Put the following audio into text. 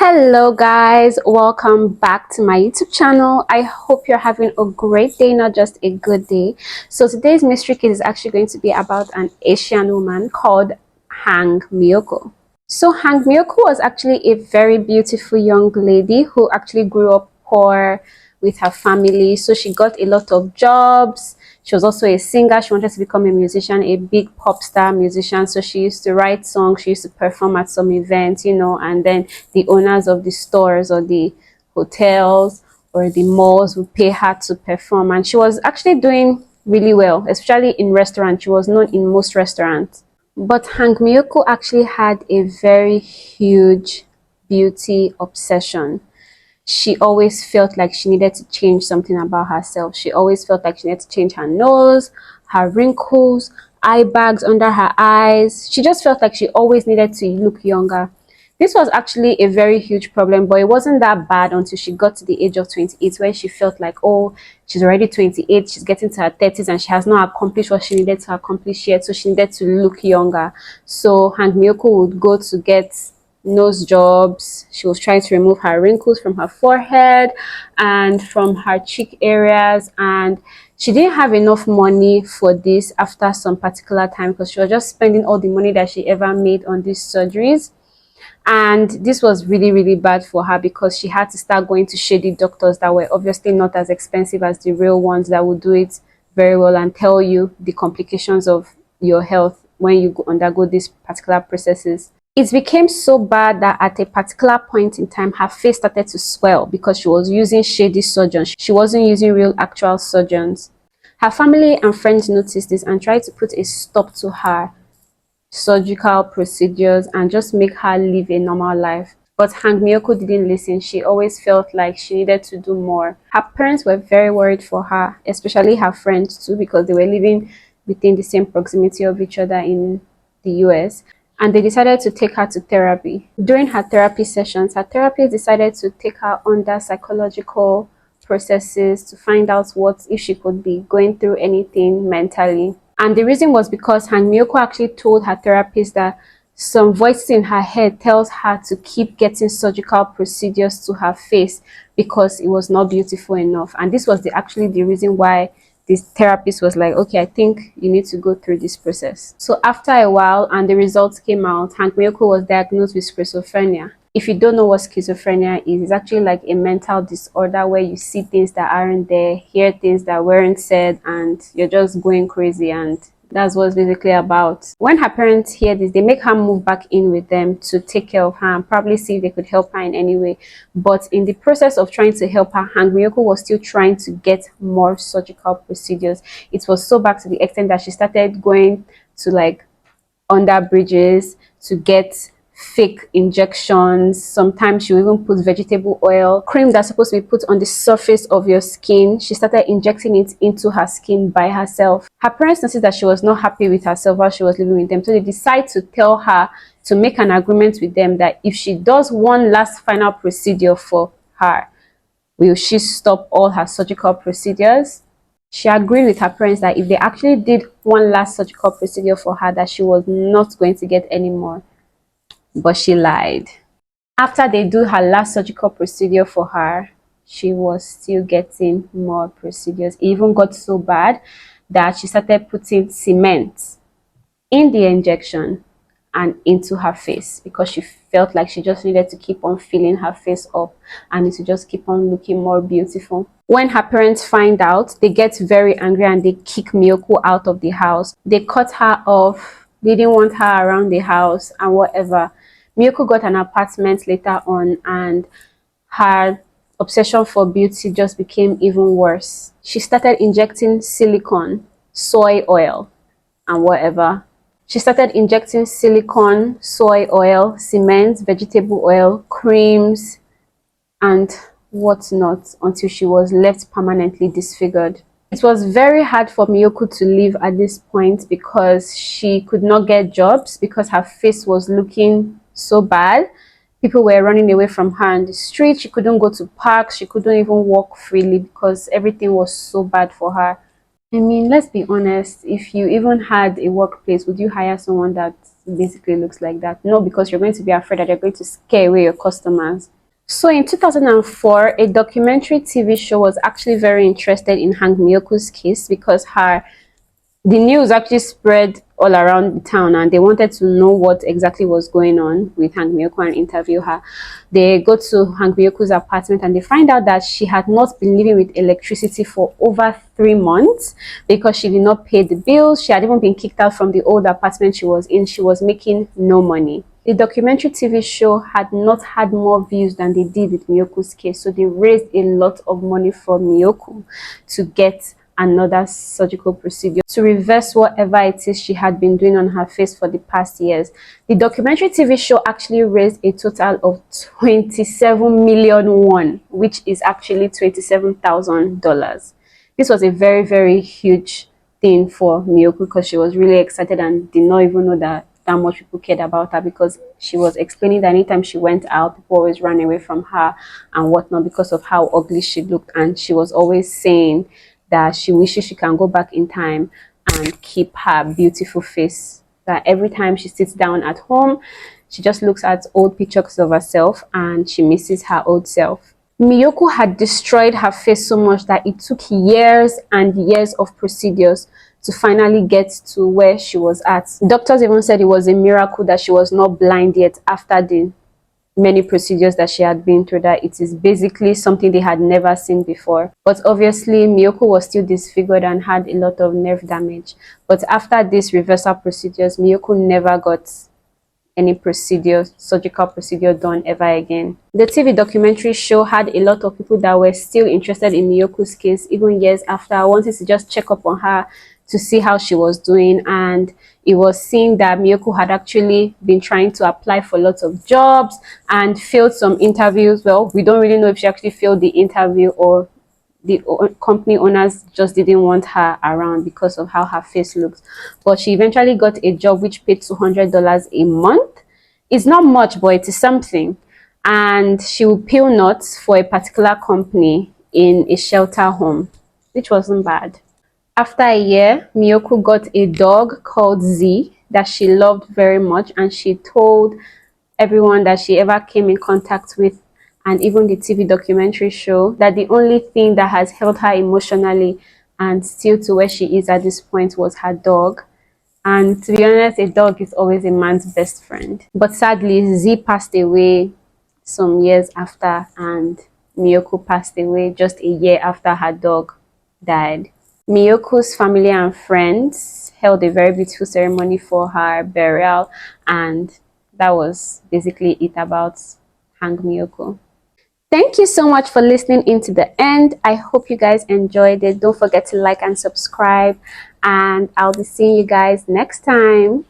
Hello guys, welcome back to my YouTube channel. I hope you're having a great day, not just a good day. So today's mystery case is actually going to be about an Asian woman called Hang Mioku. So Hang Mioku was actually a very beautiful young lady who actually grew up poor with her family. So she got a lot of jobs. She was also a singer. She wanted to become a musician, a big pop star musician. So she used to write songs. She used to perform at some events, and then the owners of the stores or the hotels or the malls would pay her to perform. And she was actually doing really well, especially in restaurants. She was known in most restaurants. But Hang Miyoko actually had a very huge beauty obsession. She always felt like she needed to change something about herself. She always felt like she needed to change her nose, her wrinkles, eye bags under her eyes. She just felt like she always needed to look younger. This was actually a very huge problem, but it wasn't that bad until she got to the age of 28, where she felt like, oh, she's already 28, she's getting to her 30s, and she has not accomplished what she needed to accomplish yet, so she needed to look younger. So Hang Miyoko would go to get nose jobs. She was trying to remove her wrinkles from her forehead and from her cheek areas, and she didn't have enough money for this after some particular time because she was just spending all the money that she ever made on these surgeries. And this was really bad for her because she had to start going to shady doctors that were obviously not as expensive as the real ones that would do it very well and tell you the complications of your health when you undergo these particular processes. It became so bad that at a particular point in time, her face started to swell because she was using shady surgeons. She wasn't using real actual surgeons. Her family and friends noticed this and tried to put a stop to her surgical procedures and just make her live a normal life. But Hang Miyoko didn't listen. She always felt like she needed to do more. Her parents were very worried for her, especially her friends too, because they were living within the same proximity of each other in the US. And they decided to take her to therapy. During her therapy sessions, her therapist decided to take her under psychological processes to find out what if she could be going through anything mentally. And the reason was because Hang Miyoko actually told her therapist that some voices in her head tells her to keep getting surgical procedures to her face because it was not beautiful enough. And this was actually the reason why this therapist was like, okay, I think you need to go through this process. So after a while and the results came out, Hang Miyoko was diagnosed with schizophrenia. If you don't know what schizophrenia is, it's actually like a mental disorder where you see things that aren't there, hear things that weren't said, and you're just going crazy, and that's what it's basically about. When her parents hear this, they make her move back in with them to take care of her and probably see if they could help her in any way. But in the process of trying to help her, Hang Miyoko was still trying to get more surgical procedures. It was so bad to the extent that she started going to like under bridges to get fake injections. Sometimes she will even put vegetable oil, cream that's supposed to be put on the surface of your skin. She started injecting it into her skin by herself. Her parents noticed that she was not happy with herself while she was living with them, so they decided to tell her to make an agreement with them that if she does one last final procedure for her, will she stop all her surgical procedures. She agreed with her parents that if they actually did one last surgical procedure for her, that she was not going to get any more. But she lied. After they do her last surgical procedure for her, she was still getting more procedures. It even got so bad that she started putting cement in the injection and into her face because she felt like she just needed to keep on filling her face up and to just keep on looking more beautiful. When her parents find out, they get very angry and they kick Miyoko out of the house. They cut her off. They didn't want her around the house and whatever. Miyoko got an apartment later on, and her obsession for beauty just became even worse. She started injecting silicone, soy oil, and whatever. She started injecting silicone, soy oil, cement, vegetable oil, creams, and whatnot until she was left permanently disfigured. It was very hard for Miyoko to live at this point because she could not get jobs because her face was looking so bad. People were running away from her on the street. She couldn't go to parks. She couldn't even walk freely because everything was so bad for her. I mean, let's be honest, if you even had a workplace, would you hire someone that basically looks like that. No, because you're going to be afraid that they're going to scare away your customers. So in 2004, a documentary TV show was actually very interested in Hang Mioku's case because the news actually spread all around the town, and they wanted to know what exactly was going on with Hang Miyoko and interview her. They go to Hang Miyoko's apartment and they find out that she had not been living with electricity for over 3 months because she did not pay the bills. She had even been kicked out from the old apartment she was in. She was making no money. The documentary TV show had not had more views than they did with Miyoko's case, so they raised a lot of money for Miyoko to get another surgical procedure to reverse whatever it is she had been doing on her face for the past years. The documentary TV show actually raised a total of 27 million won, which is actually $27,000. This was a very, very huge thing for Mioku because she was really excited and did not even know that much people cared about her, because she was explaining that anytime she went out, people always ran away from her and whatnot because of how ugly she looked. And she was always saying that she wishes she can go back in time and keep her beautiful face. That every time she sits down at home, she just looks at old pictures of herself and she misses her old self. Miyoko had destroyed her face so much that it took years and years of procedures to finally get to where she was at. Doctors even said it was a miracle that she was not blind yet after the many procedures that she had been through, that it is basically something they had never seen before. But obviously Miyoko was still disfigured and had a lot of nerve damage. But after these reversal procedures, Miyoko never got any surgical procedure done ever again. The TV documentary show had a lot of people that were still interested in Miyoko's case even years after, wanted to just check up on her to see how she was doing. And it was seen that Miyoko had actually been trying to apply for lots of jobs and failed some interviews. Well, we don't really know if she actually failed the interview or the company owners just didn't want her around because of how her face looks. But she eventually got a job which paid $200 a month. It's not much, but it is something. And she would peel nuts for a particular company in a shelter home, which wasn't bad. After a year, Miyoko got a dog called Z that she loved very much, and she told everyone that she ever came in contact with, and even the TV documentary show, that the only thing that has held her emotionally and still to where she is at this point was her dog. And to be honest, a dog is always a man's best friend. But sadly, Z passed away some years after, and Miyoko passed away just a year after her dog died. Miyoko's family and friends held a very beautiful ceremony for her burial, and that was basically it about Hang Miyoko. Thank you so much for listening into the end. I hope you guys enjoyed it. Don't forget to like and subscribe, and I'll be seeing you guys next time.